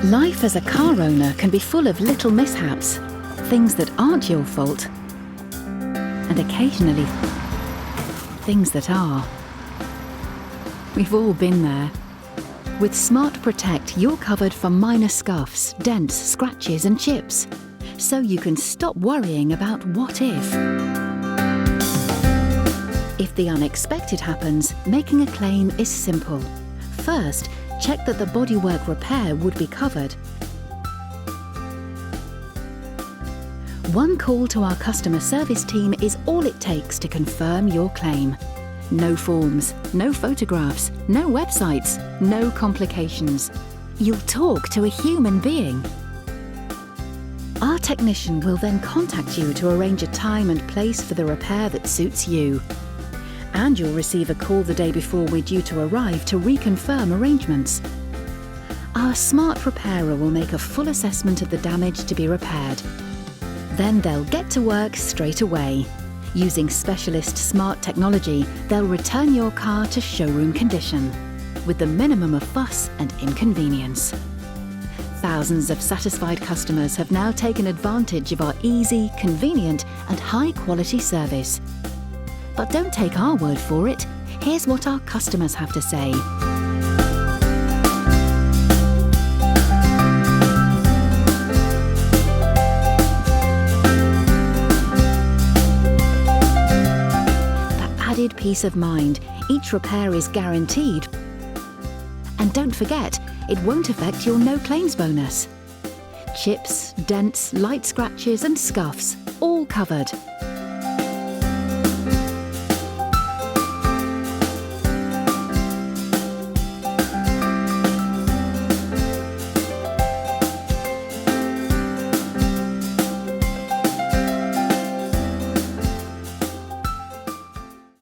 Life as a car owner can be full of little mishaps, things that aren't your fault, and occasionally things that are. We've all been there. With Smart Protect, you're covered for minor scuffs, dents, scratches and chips, so you can stop worrying about what if. If the unexpected happens, making a claim is simple. First, check that the bodywork repair would be covered. One call to our customer service team is all it takes to confirm your claim. No forms, no photographs, no websites, no complications. You'll talk to a human being. Our technician will then contact you to arrange a time and place for the repair that suits you. And you'll receive a call the day before we're due to arrive to reconfirm arrangements. Our smart repairer will make a full assessment of the damage to be repaired. Then they'll get to work straight away. Using specialist smart technology, they'll return your car to showroom condition, with the minimum of fuss and inconvenience. Thousands of satisfied customers have now taken advantage of our easy, convenient and high-quality service. But don't take our word for it. Here's what our customers have to say. For added peace of mind, each repair is guaranteed. And don't forget, it won't affect your no claims bonus. Chips, dents, light scratches and scuffs, all covered.